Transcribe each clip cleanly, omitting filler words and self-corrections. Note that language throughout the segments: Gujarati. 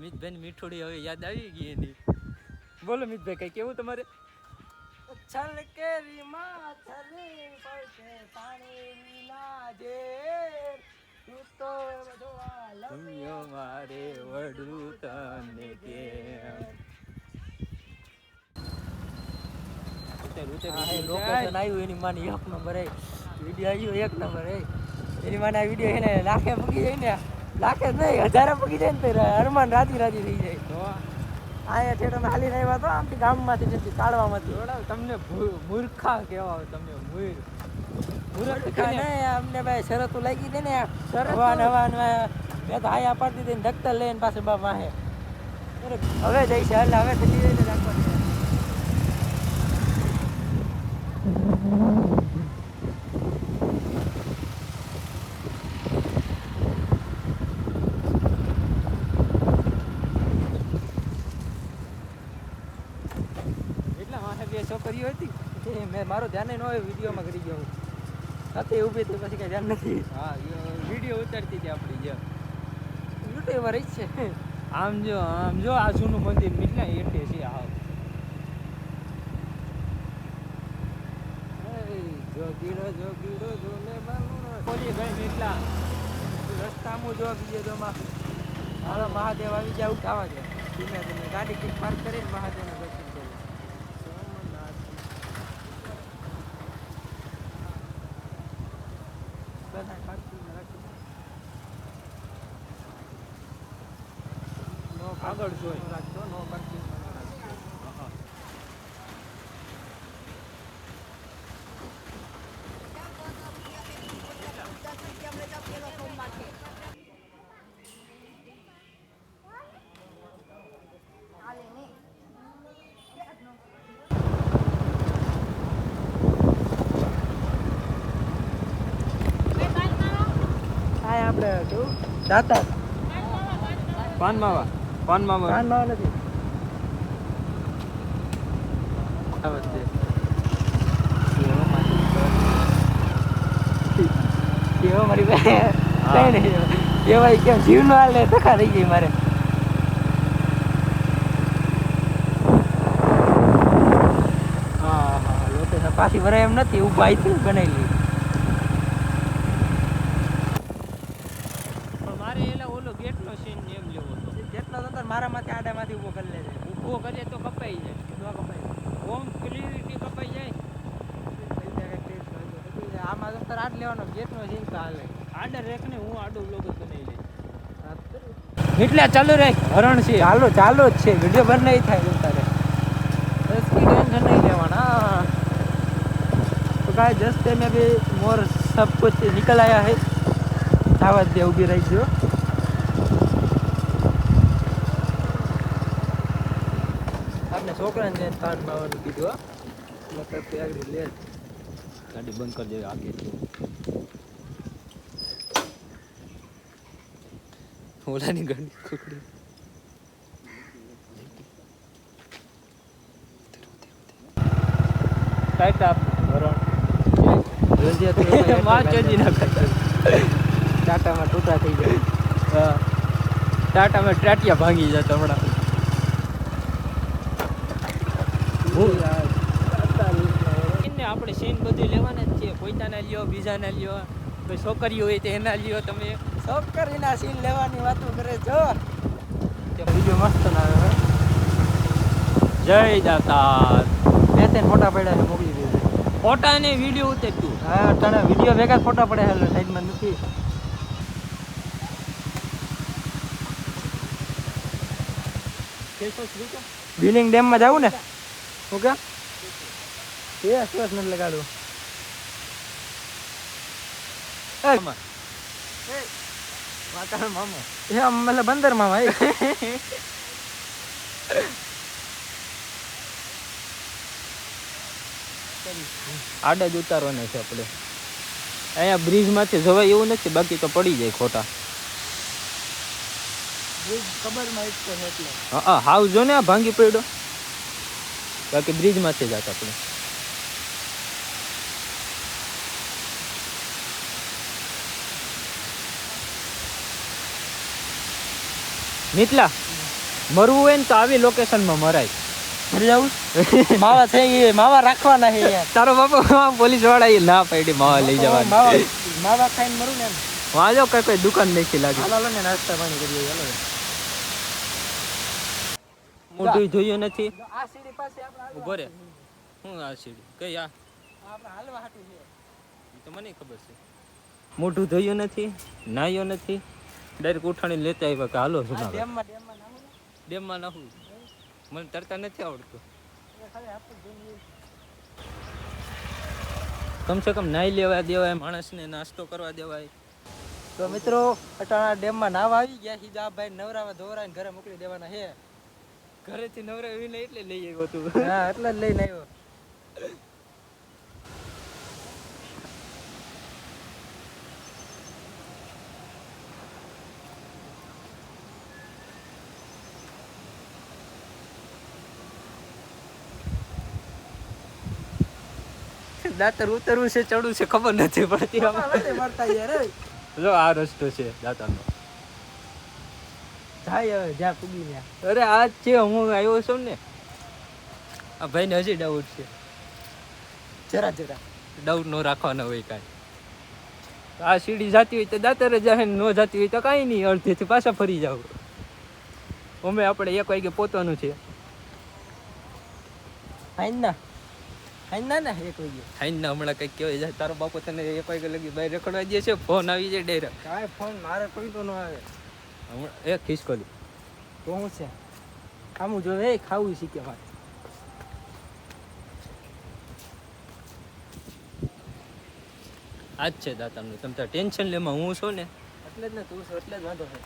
મિતભાઈ મીઠોડી હવે યાદ આવી ગઈ એની. બોલો મિતભાઈ કઈ કેવું તમારે? છલ કેરીમાં છલી પડશે પાણી ના જે તું તો જોવા લમ્યો મારે વડું તને કેમ. લોકેશન આવ્યું એની માની એક નંબર વિડીયો આવ્યો એક નંબર એની માને આ વિડીયો એને લાખે પૂગી જાય ને, લાખે જ નહીં હજારે પૂગી જાય ને તો હરમાન રાજી રાજી થઈ જાય. તો અહીંયા થિયેટરમાં હાલીને આવ્યા તો આમથી ગામમાંથી જતી કાઢવામાંથી. તમને મૂર્ખા કહેવાય, તમે મૂર્ખા નહીં અમને ભાઈ શરતો લાગી દે ને હવાન મેં તો હાયા પાડતી હતી દખ્તર લઈને પાસે બા માહે હવે જઈશ એટલે હવે તો ધીરે ધીરે રાખવાની. છોકરીઓ હતી મેં મારો ધ્યાન ન હોય વિડીયોમાં કરી ગયો સાથે ઊભી હતી પછી કઈ ધ્યાન નથી. હા વિડીયો ઉતારતી હતી આપણી જે યુટ્યુબર જ છે. આમ જો આ જૂનું મંદિર કેટલા એટલે છે. હા જોગીડો જોને બોલી ભાઈ કેટલા રસ્તામાં જો બીજે તો હાલો મહાદેવ આવી જાય ઉઠાવા છે ધીમે ધીમે ગાડી કઈક પાર્ક કરીને મહાદેવના દર્શન કરી. આગળ જોઈ રાખજો નો પાર્કિંગ. આપણે કેવું દાતા પાનમાવા નથી મારી કઈ નહીં કેવાય કેમ જીવનો હાલે ધક્કા થઈ ગઈ મારે. હા લોકેશન પાછી ભરાય એમ નથી ઉભા અહીંથી બનાવી ગેટનો સીન એમ લેવો હતો. જેટલો તો મારામાંથી આડામાંથી ઊભો કરી લેજે. ઊભો કરીએ તો કપાઈ જાય, ન કપાય ઓમ ક્લિયરિટી કપાઈ જાય. આમાં તો તાર આડ લેવાનો ગેટનો સીન તો હાલે. આડે રેખને હું આડો બ્લોગ બનાવી લઈ. એટલે ચાલુ રે હરણ છે. ચાલો જ છે વિડીયો બંધ નહીં થાય તારે टेंशन नहीं लेवाना. तो गाइस जस्ट में भी मोर सब कुछ निकल आया है. दावत दे उभी रही जो आपने છોકરાને જઈને પાન માવાનું કીધું મતલબ કે આગળ લે ગાડી બંધ કરી દે આગે ઓલાની ગાડી ખોકડી ટાઈટ આપ વરણ જોજે તો માચોજી ના કરતા ટાટામાં ટૂટા થઈ જાય. હા ટાટામાં ટાટિયા ભાંગી જતા હમણાં. આપણે સીન બધું લેવાના જ છે. પોતાના લ્યો બીજાના લ્યો કોઈ છોકરીઓ હોય તો એના લ્યો. તમે છોકરીના સીન લેવાની વાતો કરે જો વિડીયો મસ્ત ના આવે. જય દાતા બે ત્રણ ફોટા પડ્યા છે મોકલી દીધું. ફોટા ને વિડીયો ઉતાર તું. હા તને વિડીયો ભેગા ફોટા પડ્યા હાલો સાઈડમાં નથી. બિલિંગ ડેમમાં જાવું ને ઓકે એ સરસ નથી લગાડવું. મામા એ મતલબ બંદર મામા આડા જ ઉતારવાના છે આપણે. અહીંયા બ્રિજ માંથી જવાય એવું નથી, બાકી તો પડી જાય ખોટા. હા હાવ જો ને આ ભાંગી પડ્યો, બાકી બ્રિજ માંથી જાત આપણે. નીચલા મરવું હોય ને તો આવી લોકેશનમાં મરાય. મરી જાવું માવા થઈ માવા રાખવાના છે યાર. તારો બાપા પોલીસ વાળા એ ના પાડી માવા લઈ જવાની. માવા ખાઈને મરું ને એમ. વાજો કઈ દુકાન નથી લાગી. હાલો ને નાસ્તા પાણી કરીએ હાલો. મોઢું જોયું નથી. આ સીડી પાસે આપણે ઉભો રે. હું આ સીડી કઈ આ આપણે હાલવા હાટું છે. ઈ તો મને ખબર છે. મોઢું ધોયું નથી, નાયો નથી, ડાયરેક્ટ ઉઠાણી લેતા આવ્યા કે હાલો શું ડેમમાં નાખું ને. ડેમમાં નાખું. મને તરતા નથી આવડતું. કમસે કમ નાઈ લેવા દેવાય, માણસને નાસ્તો કરવા દેવાય. તો મિત્રો અટાણા ડેમમાં નાવા આવી ગયા સીધા ભાઈ નવરાવા ધોરાઈને ઘરે મોકલી દેવાના છે. ઘરેથી નવરાવી ને એટલે લઈ આવ્યો તું. હા એટલે જ લઈને આવ્યો. દાતર ઉતરવું છે ચડવું છે ખબર નથી પડતી. મળતા યાર જો આ રસ્તો છે દાતારનો. જાય હવે જ્યાં પૂગી ને. અરે આ છે હું આવ્યો છું ને. આ ભાઈને હજી ડાઉટ છે. જરા ડાઉટ નો રાખવાના હોય કાંઈ. આ સીડી જાતી હોય તો દાતર જાય, ન જાતી હોય તો કાંઈ નહીં, અડધેથી પાછા ફરી જાવ. અમે આપણે 1 વાગે પહોંચવાનું છે. હાઈના ને 1 વાગે હાઈના હમણાં કંઈક કહેવાય જાય. તારો બાપો તને 1 વાગે લગી બહાર રખડવા દે છે, ફોન આવી જાય ડાયરેક્ટ. કાંઈ ફોન મારે કોઈ તો ન આવે. હમણાં એક ખિસકોલી તો શું છે આમું જોવે ખાવું શીખે મારે. આ જ છે દાતાનું. તમે તાર ટેન્શન લેમાં હું છું ને એટલે જ ને તું છો એટલે જ વાંધો છે.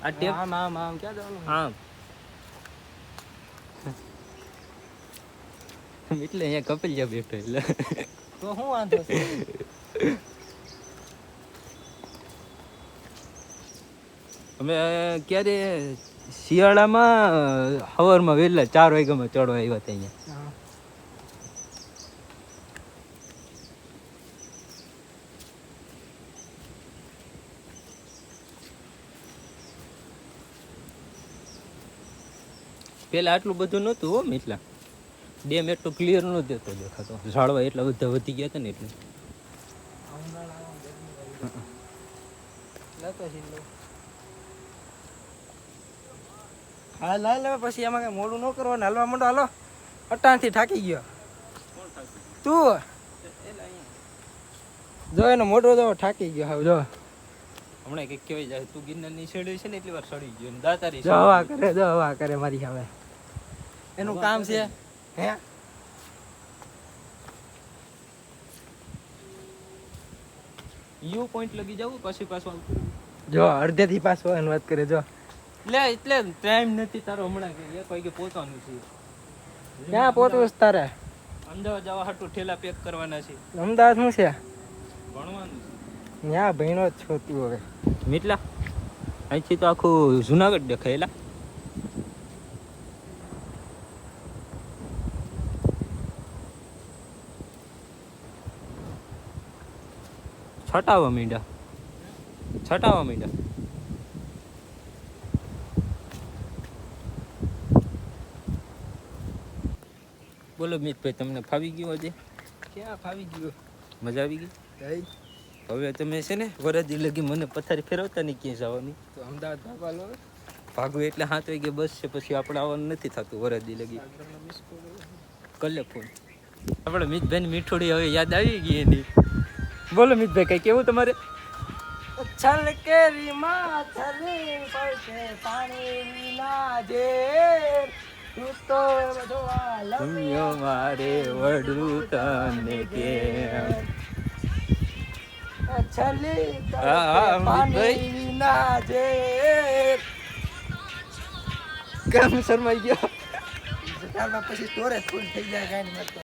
આ ટેપ આમ ક્યાં જવાનું? હા એટલે અહીંયા કપિલ જ્યાં બેઠો એટલે તો શું વાંધો છે? અમે ક્યારે શિયાળામાં સવારમાં વહેલા 4 વાગ્યામાં ચડવા આવ્યા હતા અહીંયા. પેલા આટલું બધું નહોતું હો મિથલા. ડેમ એટલું ક્લિયર નહોતો દેખાતો. ઝાડવા એટલા બધા વધી ગયા હતા ને એટલે. હા લાઈ લે પછી એમાં કઈ મોડું ન કરવાનું. હાલવા માંડો હાલો. અટાણથી થાકી ગયો તું. જો એનો મોટો જો થાકી ગયો હવે જો. હમણાં કંઈક કહેવાય જાય તું ગિરનારની છેડી છે ને એટલી વાર સડી ગયો ને દાતારી જો હવા કરે મારી હવે. એનું કામ છે હે. યુ પોઈન્ટ લગી જવું પછી પાછું આવતું. જો અડધેથી પાછો એની વાત કરે જો. એટલે ટાઈમ નથી તારો હમણાં કે 1 વાગે પહોંચવાનું છે. ક્યાં પહોંચવું છે તારે? અમદાવાદ જવા હાટું ઠેલા પેક કરવાના છે. અમદાવાદ શું છે? ભણવાનું છે. ત્યાં ભણ્યો જ છો તું હવે. મિથલા અહીંથી તો આખું જુનાગઢ દેખાયેલા. છટાવા માંડ્યા. બોલો મિતભાઈ, તમને ફાવી ગયું આજે? ક્યાં ફાવી ગયું? મજા આવી ગઈ? હવે તમે છે ને વરદી લગી મને પથારી ફેરવતા નહીં ક્યાંય જવાની. તો અમદાવાદ ભાગવા લો. ભાગવું એટલે 7 વાગે બસ છે, પછી આપણે આવવાનું નથી થતું વરદી લગી. કલે ફોન આપણે મિતભાઈ મીઠોડી હવે યાદ આવી ગઈ એની. બોલો મિતભાઈ, કઈ કેવું તમારે? છલ કેરી માં છલી પડશે પાણી ના ઝેર. તું તો જોવા સુમ્યો મારે વડું તને કેમ. છલી હા, પાણી ના ઝેર. કેમ શરમાઈ ગયો? પછી તોરે ફૂલ થઈ જાય કાંઈ નહીં.